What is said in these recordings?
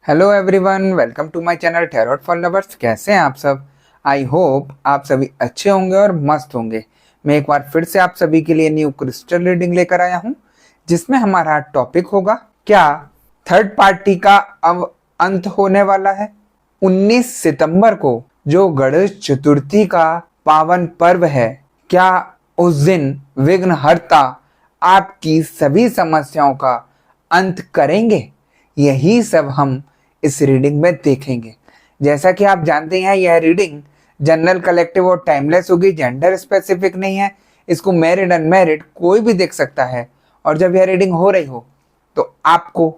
Hello everyone, welcome to my channel tarot for lovers. कैसे हैं आप सब? आई होप आप सभी अच्छे होंगे और मस्त होंगे। मैं एक बार फिर से आप सभी के लिए न्यू क्रिस्टल रीडिंग लेकर आया हूं, जिसमें हमारा टॉपिक होगा क्या थर्ड पार्टी का अब अंत होने वाला है। 19 सितंबर को जो गणेश चतुर्थी का पावन पर्व है, क्या उस दिन विघ्नहर्ता आपकी सभी समस्याओं का अंत करेंगे? यही सब हम इस रीडिंग में देखेंगे। जैसा कि आप जानते हैं, यह रीडिंग जनरल, कलेक्टिव और टाइमलेस होगी, जेंडर स्पेसिफिक नहीं है। इसको मैरिड अनमैरिड कोई भी देख सकता है। और जब यह रीडिंग हो रही हो तो आपको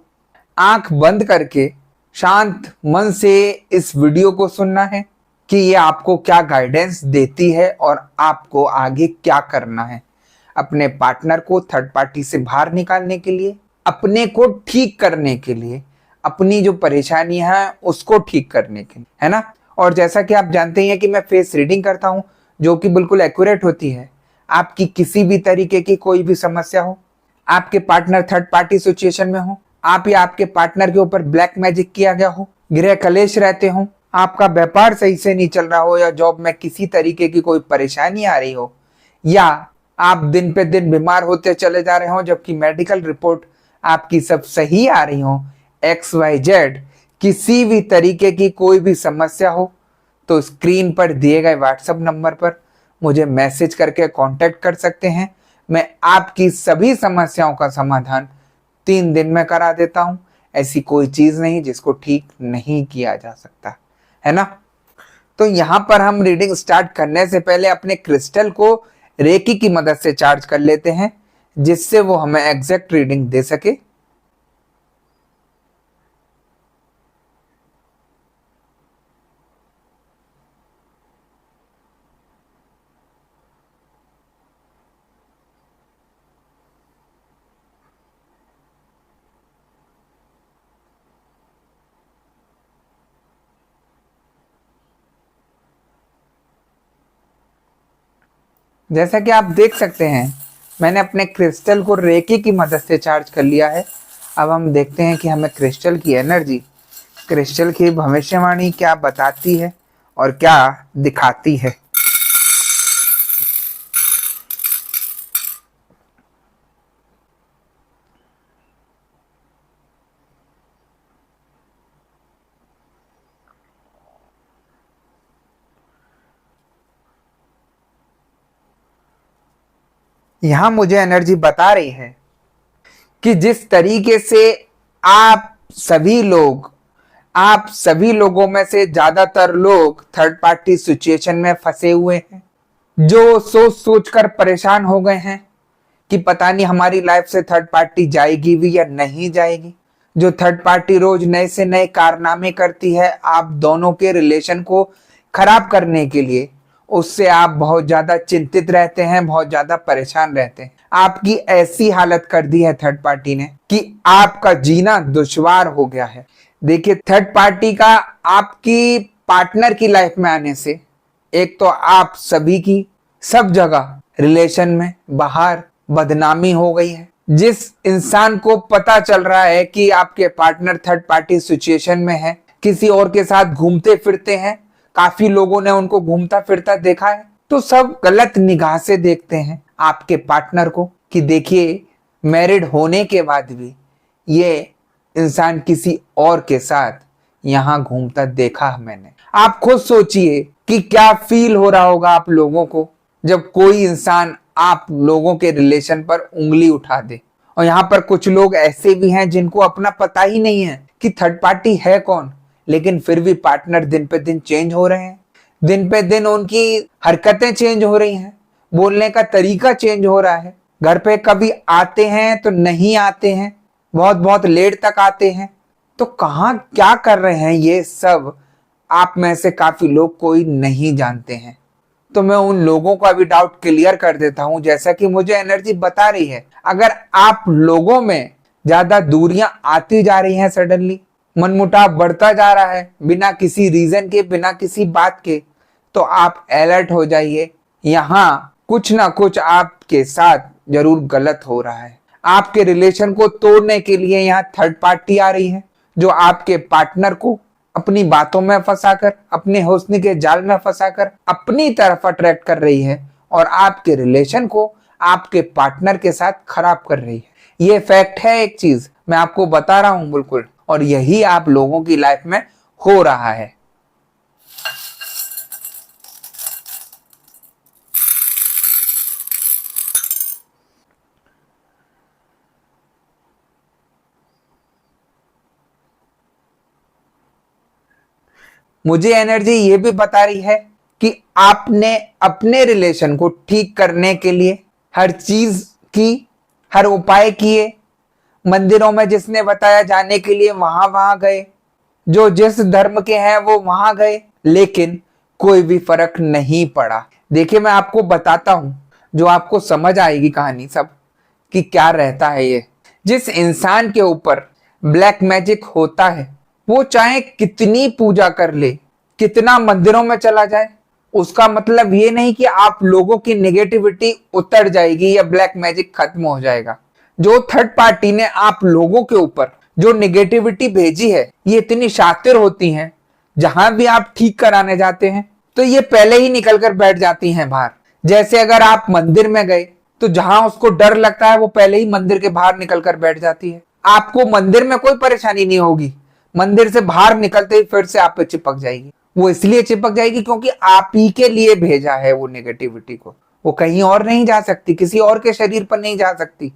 आंख बंद करके शांत मन से इस वीडियो को सुनना है कि ये आपको क्या गाइडेंस देती है और आपको आगे क्या करना है अपने पार्टनर को थर्ड पार्टी से बाहर निकालने के लिए, अपने को ठीक करने के लिए, अपनी जो परेशानी है उसको ठीक करने के लिए, है ना। और जैसा कि आप जानते हैं कि मैं फेस रीडिंग करता हूं जो कि बिल्कुल एक्यूरेट होती है। आपकी किसी भी तरीके की कोई भी समस्या हो, आपके पार्टनर थर्ड पार्टी सिचुएशन में हो, आप या आपके पार्टनर के ऊपर ब्लैक मैजिक किया गया हो, गृह कलेश रहते हो, आपका व्यापार सही से नहीं चल रहा हो, या जॉब में किसी तरीके की कोई परेशानी आ रही हो, या आप दिन पे दिन बीमार होते चले जा रहे हो जबकि मेडिकल रिपोर्ट आपकी सब सही आ रही हो, XYZ किसी भी तरीके की कोई भी समस्या हो, तो स्क्रीन पर दिए गए व्हाट्सएप नंबर पर मुझे मैसेज करके कांटेक्ट कर सकते हैं। मैं आपकी सभी समस्याओं का समाधान 3 दिन में करा देता हूं। ऐसी कोई चीज नहीं जिसको ठीक नहीं किया जा सकता, है ना। तो यहां पर हम रीडिंग स्टार्ट करने से पहले अपने क्रिस्टल को रेकी की मदद से चार्ज कर लेते हैं, जिससे वो हमें एग्जैक्ट रीडिंग दे सके। जैसा कि आप देख सकते हैं, मैंने अपने क्रिस्टल को रेकी की मदद से चार्ज कर लिया है। अब हम देखते हैं कि हमें क्रिस्टल की एनर्जी, क्रिस्टल की भविष्यवाणी क्या बताती है और क्या दिखाती है। यहां मुझे एनर्जी बता रही है कि जिस तरीके से आप सभी लोग, आप सभी लोगों में से ज्यादातर लोग थर्ड पार्टी सिचुएशन में फंसे हुए हैं, जो सोच सोच कर परेशान हो गए हैं कि पता नहीं हमारी लाइफ से थर्ड पार्टी जाएगी भी या नहीं जाएगी। जो थर्ड पार्टी रोज नए से नए कारनामे करती है आप दोनों के रिलेशन को खराब करने के लिए, उससे आप बहुत ज्यादा चिंतित रहते हैं, बहुत ज्यादा परेशान रहते हैं। आपकी ऐसी हालत कर दी है थर्ड पार्टी ने कि आपका जीना दुश्वार हो गया है। देखिए, थर्ड पार्टी का आपकी पार्टनर की लाइफ में आने से एक तो आप सभी की सब जगह रिलेशन में बाहर बदनामी हो गई है। जिस इंसान को पता चल रहा है कि आपके पार्टनर थर्ड पार्टी सिचुएशन में है, किसी और के साथ घूमते फिरते हैं, काफी लोगों ने उनको घूमता फिरता देखा है, तो सब गलत निगाह से देखते हैं आपके पार्टनर को कि देखिए, मैरिड होने के बाद भी ये इंसान किसी और के साथ यहां घूमता देखा मैंने। आप खुद सोचिए कि क्या फील हो रहा होगा आप लोगों को जब कोई इंसान आप लोगों के रिलेशन पर उंगली उठा दे। और यहाँ पर कुछ लोग ऐसे भी हैं जिनको अपना पता ही नहीं है कि थर्ड पार्टी है कौन, लेकिन फिर भी पार्टनर दिन पे दिन चेंज हो रहे हैं, दिन पे दिन उनकी हरकतें चेंज हो रही हैं, बोलने का तरीका चेंज हो रहा है। घर पे कभी आते हैं तो नहीं आते हैं, बहुत बहुत लेट तक आते हैं। तो कहाँ क्या कर रहे हैं ये सब आप में से काफी लोग कोई नहीं जानते हैं। तो मैं उन लोगों का भी डाउट क्लियर कर देता हूं, जैसा कि मुझे एनर्जी बता रही है। अगर आप लोगों में ज्यादा दूरियां आती जा रही हैं, सडनली मनमुटाव बढ़ता जा रहा है बिना किसी रीजन के, बिना किसी बात के, तो आप अलर्ट हो जाइए। यहाँ कुछ ना कुछ आपके साथ जरूर गलत हो रहा है। आपके रिलेशन को तोड़ने के लिए यहाँ थर्ड पार्टी आ रही है, जो आपके पार्टनर को अपनी बातों में फंसाकर, अपने हुस्न के जाल में फंसाकर अपनी तरफ अट्रैक्ट कर रही है और आपके रिलेशन को आपके पार्टनर के साथ खराब कर रही है। ये फैक्ट है, एक चीज मैं आपको बता रहा हूं बिल्कुल, और यही आप लोगों की लाइफ में हो रहा है। मुझे एनर्जी ये भी बता रही है कि आपने अपने रिलेशन को ठीक करने के लिए हर चीज की, हर उपाय किए, मंदिरों में जिसने बताया जाने के लिए वहां गए, जो जिस धर्म के हैं वो वहां गए, लेकिन कोई भी फर्क नहीं पड़ा। देखिए मैं आपको बताता हूं, जो आपको समझ आएगी कहानी सब कि क्या रहता है ये। जिस इंसान के ऊपर ब्लैक मैजिक होता है वो चाहे कितनी पूजा कर ले, कितना मंदिरों में चला जाए, उसका मतलब ये नहीं कि आप लोगों की नेगेटिविटी उतर जाएगी या ब्लैक मैजिक खत्म हो जाएगा। जो थर्ड पार्टी ने आप लोगों के ऊपर जो नेगेटिविटी भेजी है, ये इतनी शातिर होती हैं, जहां भी आप ठीक कराने जाते हैं तो ये पहले ही निकल कर बैठ जाती हैं बाहर। जैसे अगर आप मंदिर में गए तो जहां उसको डर लगता है वो पहले ही मंदिर के बाहर निकल कर बैठ जाती है। आपको मंदिर में कोई परेशानी नहीं होगी, मंदिर से बाहर निकलते ही फिर से आप पे चिपक जाएगी। वो इसलिए चिपक जाएगी क्योंकि आप ही के लिए भेजा है वो नेगेटिविटी को, वो कहीं और नहीं जा सकती, किसी और के शरीर पर नहीं जा सकती।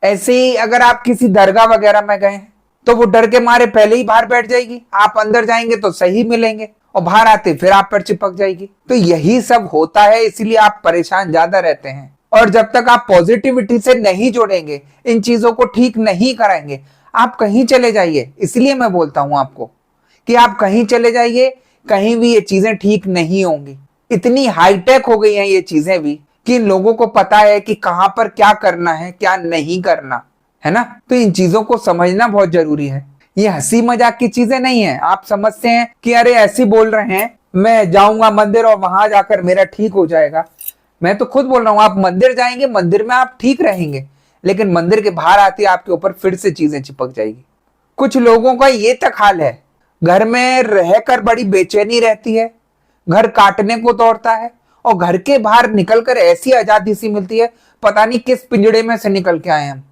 ऐसे ही अगर आप किसी दरगाह वगैरह में गए हैं तो वो डर के मारे पहले ही बाहर बैठ जाएगी, आप अंदर जाएंगे तो सही मिलेंगे और बाहर आते फिर आप पर चिपक जाएगी। तो यही सब होता है, इसलिए आप परेशान ज्यादा रहते हैं। और जब तक आप पॉजिटिविटी से नहीं जोड़ेंगे, इन चीजों को ठीक नहीं कराएंगे, आप कहीं चले जाइए। इसलिए मैं बोलता हूं आपको कि आप कहीं चले जाइए, कहीं भी ये चीजें ठीक नहीं होंगी। इतनी हाईटेक हो गई हैं ये चीजें भी कि इन लोगों को पता है कि कहां पर क्या करना है, क्या नहीं करना है ना। तो इन चीजों को समझना बहुत जरूरी है। ये हंसी मजाक की चीजें नहीं है। आप समझते हैं कि अरे ऐसी बोल रहे हैं, मैं जाऊंगा मंदिर और वहां जाकर मेरा ठीक हो जाएगा। मैं तो खुद बोल रहा हूं, आप मंदिर जाएंगे, मंदिर में आप ठीक रहेंगे, लेकिन मंदिर के बाहर आती आपके ऊपर फिर से चीजें चिपक जाएगी। कुछ लोगों का ये तक हाल है, घर में रहकर बड़ी बेचैनी रहती है, घर काटने को दौड़ता है, और घर के बाहर निकलकर ऐसी आजादी सी मिलती है, पता नहीं किस पिंजड़े में से निकल के आए हम।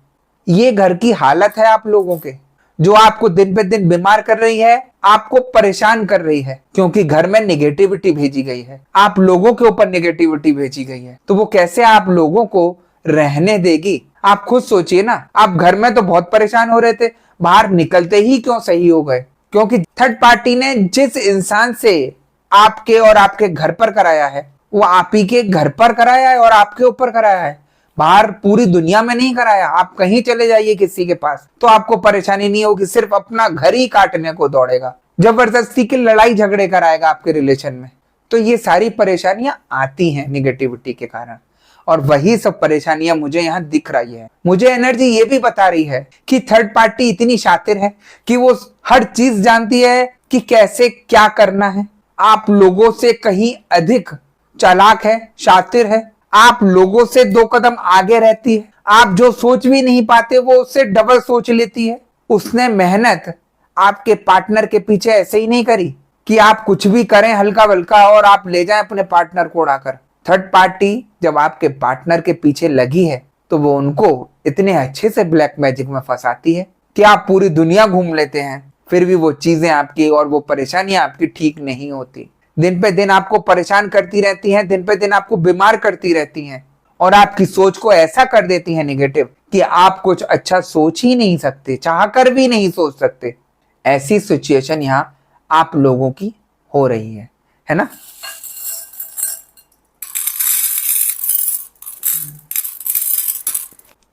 ये घर की हालत है आप लोगों के, जो आपको दिन पे दिन बीमार कर रही है, आपको परेशान कर रही है, क्योंकि घर में नेगेटिविटी भेजी गई है, आप लोगों के ऊपर नेगेटिविटी भेजी गई है। तो वो कैसे आप लोगों को रहने देगी? आप खुद सोचिए ना। आप घर में तो बहुत परेशान हो रहे थे, बाहर निकलते ही क्यों सही हो गए? क्योंकि थर्ड पार्टी ने जिस इंसान से आपके और आपके घर पर कराया है, वो आप ही के घर पर कराया है और आपके ऊपर कराया है, बाहर पूरी दुनिया में नहीं कराया। आप कहीं चले जाइए किसी के पास तो आपको परेशानी नहीं होगी, सिर्फ अपना घर ही काटने को दौड़ेगा, जबरदस्ती की लड़ाई झगड़े कराएगा आपके रिलेशन में। तो ये सारी परेशानियां आती हैं नेगेटिविटी के कारण, और वही सब परेशानियां मुझे यहाँ दिख रही है। मुझे एनर्जी ये भी बता रही है कि थर्ड पार्टी इतनी शातिर है कि वो हर चीज जानती है कि कैसे क्या करना है। आप लोगों से कहीं अधिक चालाक है, शातिर है, आप लोगों से 2 कदम आगे रहती है। आप जो सोच भी नहीं पाते वो उससे डबल सोच लेती है। उसने मेहनत आपके पार्टनर के पीछे ऐसे ही नहीं करी कि आप कुछ भी करें हल्का वल्का और आप ले जाएं अपने पार्टनर को उड़ाकर। थर्ड पार्टी जब आपके पार्टनर के पीछे लगी है तो वो उनको इतने अच्छे से ब्लैक मैजिक में फंसाती है कि आप पूरी दुनिया घूम लेते हैं, फिर भी वो चीजें आपकी और वो परेशानियां आपकी ठीक नहीं होती। दिन पे दिन आपको परेशान करती रहती हैं, दिन पे दिन आपको बीमार करती रहती हैं, और आपकी सोच को ऐसा कर देती हैं नेगेटिव कि आप कुछ अच्छा सोच ही नहीं सकते, चाह कर भी नहीं सोच सकते। ऐसी सिचुएशन यहां आप लोगों की हो रही है ना।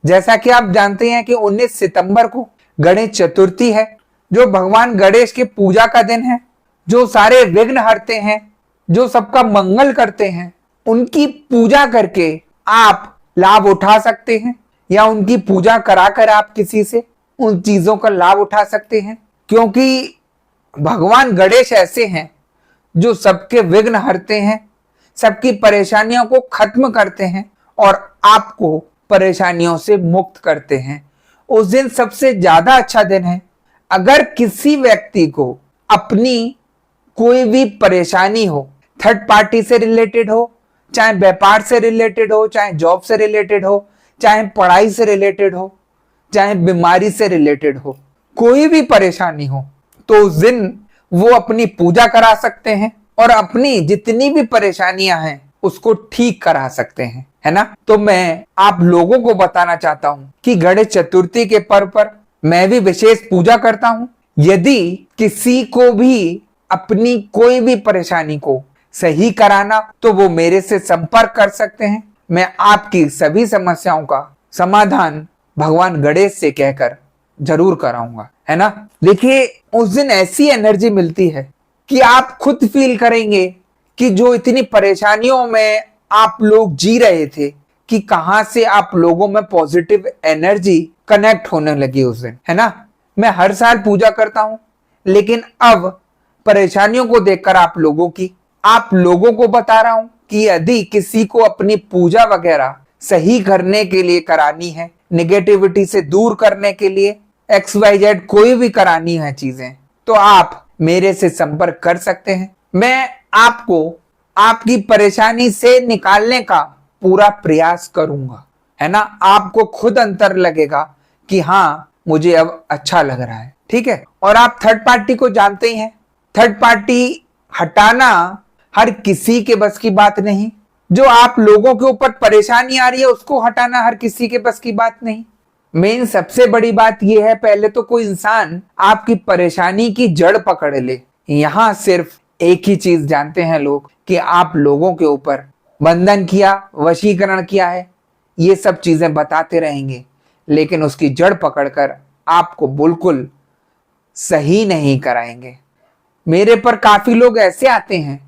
जैसा कि आप जानते हैं कि 19 सितंबर को गणेश चतुर्थी है, जो भगवान गणेश की पूजा का दिन है, जो सारे विघ्न हरते हैं, जो सबका मंगल करते हैं। उनकी पूजा करके आप लाभ उठा सकते हैं, या उनकी पूजा कराकर आप किसी से उन चीजों का लाभ उठा सकते हैं, क्योंकि भगवान गणेश ऐसे हैं जो सबके विघ्न हरते हैं, सबकी परेशानियों को खत्म करते हैं और आपको परेशानियों से मुक्त करते हैं। उस दिन सबसे ज्यादा अच्छा दिन है अगर किसी व्यक्ति को अपनी कोई भी परेशानी हो, थर्ड पार्टी से रिलेटेड हो, चाहे व्यापार से रिलेटेड हो, चाहे जॉब से रिलेटेड हो, चाहे पढ़ाई से रिलेटेड हो, चाहे बीमारी से रिलेटेड हो, कोई भी परेशानी हो, तो उस दिन वो अपनी पूजा करा सकते हैं और अपनी जितनी भी परेशानियां हैं उसको ठीक करा सकते हैं, है ना। तो मैं आप लोगों को बताना चाहता हूं कि गणेश चतुर्थी के पर्व पर मैं भी विशेष पूजा करता हूं। यदि किसी को भी अपनी कोई भी परेशानी को सही कराना तो वो मेरे से संपर्क कर सकते हैं। मैं आपकी सभी समस्याओं का समाधान भगवान गणेश से कहकर जरूर कराऊंगा, है ना। देखिए, उस दिन ऐसी एनर्जी मिलती है कि आप खुद फील करेंगे कि जो इतनी परेशानियों में आप लोग जी रहे थे कि कहां से आप लोगों में पॉजिटिव एनर्जी कनेक्ट होने लगी उस दिन, है ना। मैं हर साल पूजा करता हूं, लेकिन अब परेशानियों को देखकर आप लोगों को बता रहा हूं कि यदि किसी को अपनी पूजा वगैरह सही करने के लिए करानी है, नेगेटिविटी से दूर करने के लिए XYZ कोई भी करानी है चीजें, तो आप मेरे से संपर्क कर सकते हैं। मैं आपको आपकी परेशानी से निकालने का पूरा प्रयास करूंगा, है ना। आपको खुद अंतर लगेगा कि हाँ, मुझे अब अच्छा लग रहा है, ठीक है। और आप थर्ड पार्टी को जानते ही हैं, थर्ड पार्टी हटाना हर किसी के बस की बात नहीं। जो आप लोगों के ऊपर परेशानी आ रही है उसको हटाना हर किसी के बस की बात नहीं। मेन सबसे बड़ी बात यह है, पहले तो कोई इंसान आपकी परेशानी की जड़ पकड़ ले। यहां सिर्फ एक ही चीज जानते हैं लोग कि आप लोगों के ऊपर बंधन किया, वशीकरण किया है, ये सब चीजें बताते रहेंगे, लेकिन उसकी जड़ पकड़कर आपको बिल्कुल सही नहीं कराएंगे। मेरे पर काफी लोग ऐसे आते हैं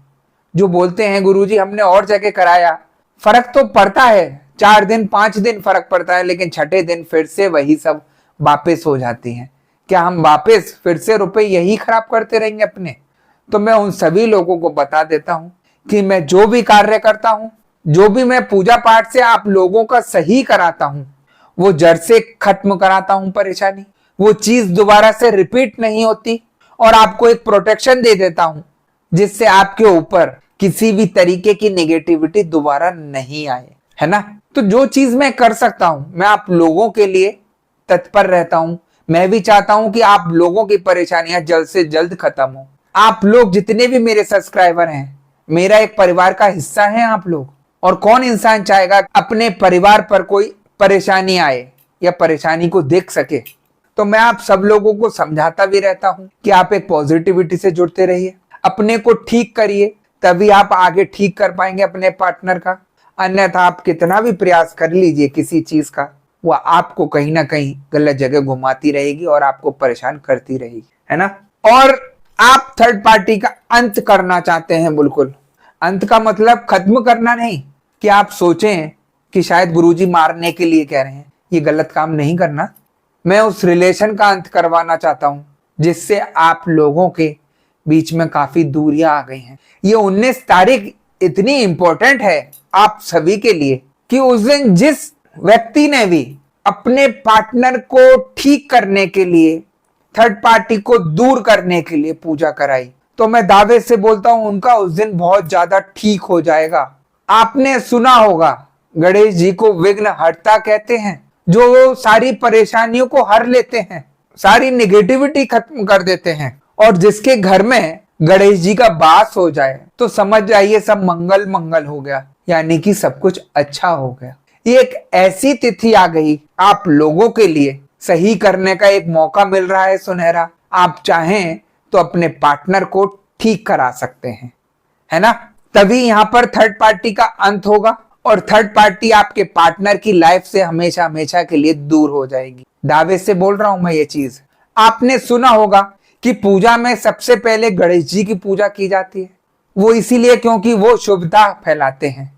जो बोलते हैं गुरुजी हमने और जगह कराया, फर्क तो पड़ता है, 4 दिन 5 दिन फर्क पड़ता है, लेकिन छठे दिन फिर से वही सब वापस हो जाती हैं। क्या हम वापस फिर से रुपए यही खराब करते रहेंगे अपने? तो मैं उन सभी लोगों को बता देता हूं कि मैं जो भी कार्य करता हूं, जो भी मैं पूजा पाठ से आप लोगों का सही कराता हूं, वो जड़ से खत्म कराता हूं परेशानी, वो चीज दोबारा से रिपीट नहीं होती, और आपको एक प्रोटेक्शन दे देता हूं जिससे आपके ऊपर किसी भी तरीके की नेगेटिविटी दोबारा नहीं आए, है ना। तो जो चीज मैं कर सकता हूं, मैं आप लोगों के लिए तत्पर रहता हूं। मैं भी चाहता हूं कि आप लोगों की परेशानियां जल्द से जल्द खत्म हो। आप लोग जितने भी मेरे सब्सक्राइबर हैं, मेरा एक परिवार का हिस्सा है आप लोग, और कौन इंसान चाहेगा अपने परिवार पर कोई परेशानी आए या परेशानी को देख सके। तो मैं आप सब लोगों को समझाता भी रहता हूं कि आप एक पॉजिटिविटी से जुड़ते रहिए, अपने को ठीक करिए, तभी आप आगे ठीक कर पाएंगे अपने पार्टनर का। अन्यथा आप कितना भी प्रयास कर लीजिए किसी चीज का, वो आपको कहीं ना कहीं गलत जगह घुमाती रहेगी और आपको परेशान करती रहेगी, है ना। और आप थर्ड पार्टी का अंत करना चाहते हैं, बिल्कुल अंत का मतलब खत्म करना नहीं कि आप सोचें कि शायद गुरुजी मारने के लिए कह रहे हैं, ये गलत काम नहीं करना। मैं उस रिलेशन का अंत करवाना चाहता हूं जिससे आप लोगों के बीच में काफी दूरियां आ गई हैं। ये 19 तारीख इतनी इंपॉर्टेंट है आप सभी के लिए कि उस दिन जिस व्यक्ति ने भी अपने पार्टनर को ठीक करने के लिए, थर्ड पार्टी को दूर करने के लिए पूजा कराई, तो मैं दावे से बोलता हूं उनका उस दिन बहुत ज्यादा ठीक हो जाएगा। आपने सुना होगा गणेश जी को विघ्न हरता कहते हैं, जो सारी परेशानियों को हर लेते हैं, सारी निगेटिविटी खत्म कर देते हैं। और जिसके घर में गणेश जी का वास हो जाए तो समझ जाइए सब मंगल मंगल हो गया, यानी कि सब कुछ अच्छा हो गया। ये एक ऐसी तिथि आ गई आप लोगों के लिए, सही करने का एक मौका मिल रहा है सुनहरा। आप चाहें तो अपने पार्टनर को ठीक करा सकते हैं, है ना। तभी यहां पर थर्ड पार्टी का अंत होगा और थर्ड पार्टी आपके पार्टनर की लाइफ से हमेशा हमेशा के लिए दूर हो जाएगी। दावे से बोल रहा हूं मैं ये चीज। आपने सुना होगा कि पूजा में सबसे पहले गणेश जी की पूजा की जाती है, वो इसीलिए क्योंकि वो शुभता फैलाते हैं।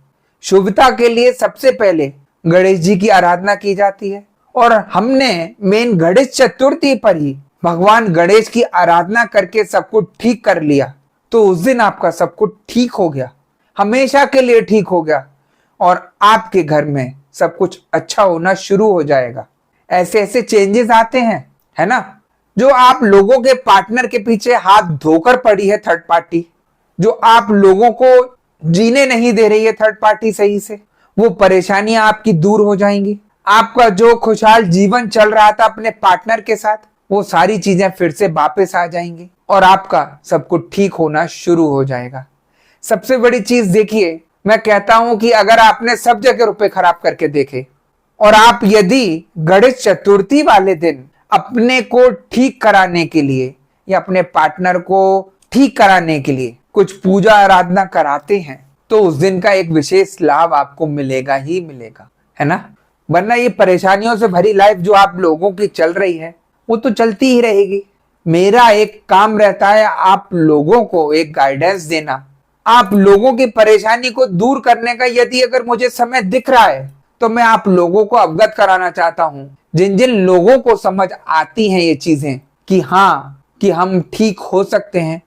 शुभता के लिए सबसे पहले गणेश जी की आराधना की जाती है, और हमने मेन गणेश चतुर्थी पर ही भगवान गणेश की आराधना करके सब कुछ ठीक कर लिया, तो उस दिन आपका सब कुछ ठीक हो गया, हमेशा के लिए ठीक हो गया, और आपके घर में सब कुछ अच्छा होना शुरू हो जाएगा। ऐसे ऐसे चेंजेस आते हैं, है ना। जो आप लोगों के पार्टनर के पीछे हाथ धोकर पड़ी है थर्ड पार्टी, जो आप लोगों को जीने नहीं दे रही है थर्ड पार्टी सही से, वो परेशानियां आपकी दूर हो जाएंगी। आपका जो खुशहाल जीवन चल रहा था अपने पार्टनर के साथ, वो सारी चीजें फिर से वापस आ जाएंगी और आपका सब कुछ ठीक होना शुरू हो जाएगा। सबसे बड़ी चीज देखिए, मैं कहता हूं कि अगर आपने सब जगह रुपए खराब करके देखे और आप यदि गणेश चतुर्थी वाले दिन अपने को ठीक कराने के लिए या अपने पार्टनर को ठीक कराने के लिए कुछ पूजा आराधना कराते हैं, तो उस दिन का एक विशेष लाभ आपको मिलेगा ही मिलेगा, है ना। वरना ये परेशानियों से भरी लाइफ जो आप लोगों की चल रही है, वो तो चलती ही रहेगी। मेरा एक काम रहता है आप लोगों को एक गाइडेंस देना, आप लोगों की परेशानी को दूर करने का। यदि अगर मुझे समय दिख रहा है तो मैं आप लोगों को अवगत कराना चाहता हूं। जिन जिन लोगों को समझ आती हैं ये चीजें कि हाँ कि हम ठीक हो सकते हैं,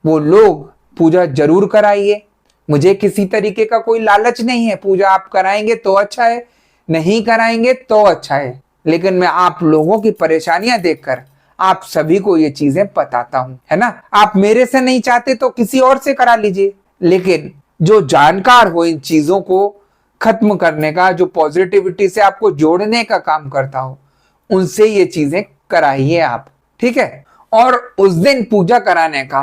वो लोग पूजा जरूर कराइए। मुझे किसी तरीके का कोई लालच नहीं है, पूजा आप कराएंगे तो अच्छा है, नहीं कराएंगे तो अच्छा है, लेकिन मैं आप लोगों की परेशानियां देखकर आप सभी को ये चीजें बताता हूं, है ना। आप मेरे से नहीं चाहते तो किसी और से करा लीजिए, लेकिन जो जानकार हो इन चीजों को खत्म करने का, जो पॉजिटिविटी से आपको जोड़ने का काम करता हो, उनसे ये चीजें कराइए आप, ठीक है। और उस दिन पूजा कराने का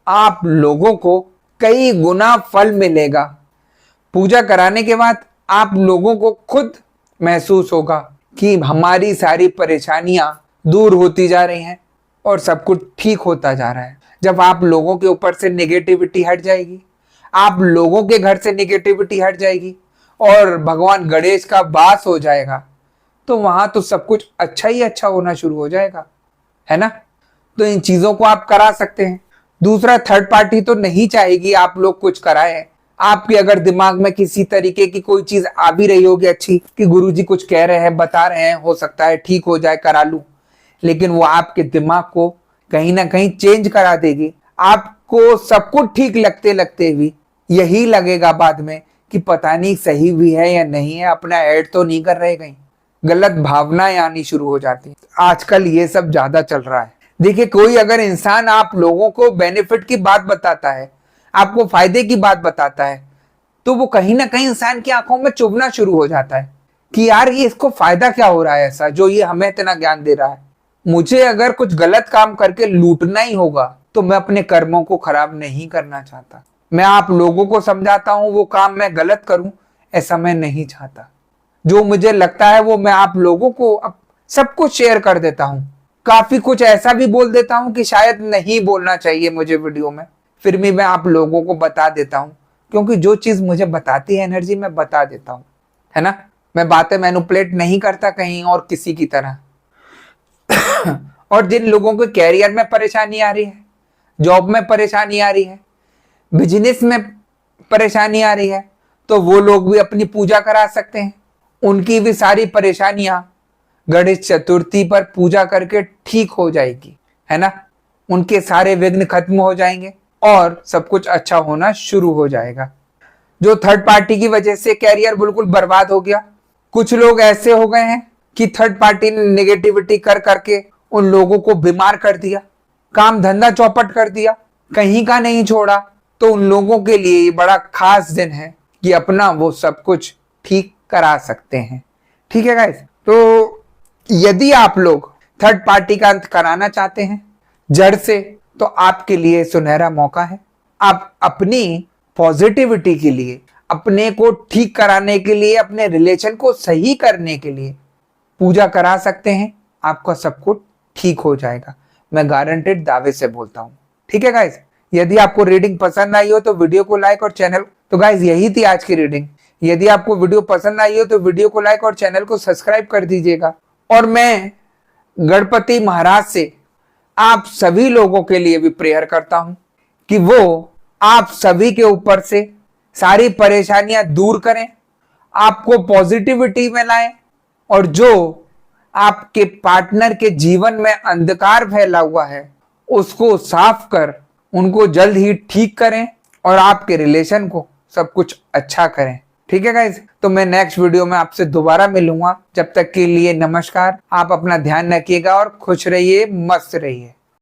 आप लोगों को कई गुना फल मिलेगा। पूजा कराने के बाद आप लोगों को खुद महसूस होगा कि हमारी सारी परेशानियां दूर होती जा रही हैं और सब कुछ ठीक होता जा रहा है। जब आप लोगों के ऊपर से नेगेटिविटी हट जाएगी, आप लोगों के घर से नेगेटिविटी हट जाएगी और भगवान गणेश का वास हो जाएगा, तो वहां तो सब कुछ अच्छा ही अच्छा होना शुरू हो जाएगा, है ना। तो इन चीजों को आप करा सकते हैं। दूसरा, थर्ड पार्टी तो नहीं चाहेगी आप लोग कुछ कराएं। आपके अगर दिमाग में किसी तरीके की कोई चीज आ भी रही होगी अच्छी कि गुरुजी कुछ कह रहे हैं, बता रहे हैं, हो सकता है ठीक हो जाए, करा लूं, लेकिन वो आपके दिमाग को कहीं ना कहीं चेंज करा देगी। आपको सब कुछ ठीक लगते लगते भी यही लगेगा बाद में कि पता नहीं सही भी है या नहीं है, अपना ऐड तो नहीं कर रहे कहीं। गलत भावनाएं आनी शुरू हो जाती है। आजकल ये सब ज्यादा चल रहा है। देखिए, कोई अगर इंसान आप लोगों को बेनिफिट की बात बताता है, आपको फायदे की बात बताता है, तो वो कहीं ना कहीं इंसान की आंखों में चुभना शुरू हो जाता है कि यार ये इसको फायदा क्या हो रहा है ऐसा जो ये हमें इतना ज्ञान दे रहा है। मुझे अगर कुछ गलत काम करके लूटना ही होगा तो मैं अपने कर्मों को खराब नहीं करना चाहता। मैं आप लोगों को समझाता हूं वो काम मैं गलत करूं, ऐसा मैं नहीं चाहता। जो मुझे लगता है वो मैं आप लोगों को अब सब कुछ शेयर कर देता हूं। काफी कुछ ऐसा भी बोल देता हूं कि शायद नहीं बोलना चाहिए मुझे वीडियो में, फिर भी मैं आप लोगों को बता देता हूं, क्योंकि जो चीज मुझे बताती है एनर्जी मैं बता देता हूं, है ना। मैं बातें मैनिपुलेट नहीं करता कहीं और किसी की तरह। और जिन लोगों को कैरियर में परेशानी आ रही है, जॉब में परेशानी आ रही है, बिजनेस में परेशानी आ रही है, तो वो लोग भी अपनी पूजा करा सकते हैं। उनकी भी सारी परेशानियां गणेश चतुर्थी पर पूजा करके ठीक हो जाएगी, है ना। उनके सारे विघ्न खत्म हो जाएंगे और सब कुछ अच्छा होना शुरू हो जाएगा। जो थर्ड पार्टी की वजह से कैरियर बिल्कुल बर्बाद हो गया, कुछ लोग ऐसे हो गए हैं कि थर्ड पार्टी ने नेगेटिविटी कर करके उन लोगों को बीमार कर दिया, काम धंधा चौपट कर दिया, कहीं का नहीं छोड़ा। तो उन लोगों के लिए ये बड़ा खास दिन है कि अपना वो सब कुछ ठीक करा सकते हैं, ठीक है गाइस। तो यदि आप लोग थर्ड पार्टी का अंत कराना चाहते हैं जड़ से, तो आपके लिए सुनहरा मौका है। आप अपनी पॉजिटिविटी के लिए, अपने को ठीक कराने के लिए, अपने रिलेशन को सही करने के लिए पूजा करा सकते हैं। आपका सब कुछ ठीक हो जाएगा, मैं गारंटेड दावे से बोलता हूं, ठीक है गाइस। यदि आपको रीडिंग पसंद आई हो तो वीडियो को लाइक और चैनल, तो गाइस यही थी आज की रीडिंग। यदि आपको वीडियो पसंद आई हो तो वीडियो को लाइक और चैनल को सब्सक्राइब कर दीजिएगा। और मैं गणपति महाराज से आप सभी लोगों के लिए भी प्रेयर करता हूं कि वो आप सभी के ऊपर से सारी परेशानियां दूर करें, आपको पॉजिटिविटी में लाएं, और जो आपके पार्टनर के जीवन में अंधकार फैला हुआ है उसको साफ कर उनको जल्द ही ठीक करें और आपके रिलेशन को सब कुछ अच्छा करें। ठीक है गाइज, तो मैं नेक्स्ट वीडियो में आपसे दोबारा मिलूंगा। जब तक के लिए नमस्कार। आप अपना ध्यान रखिएगा और खुश रहिए, मस्त रहिए।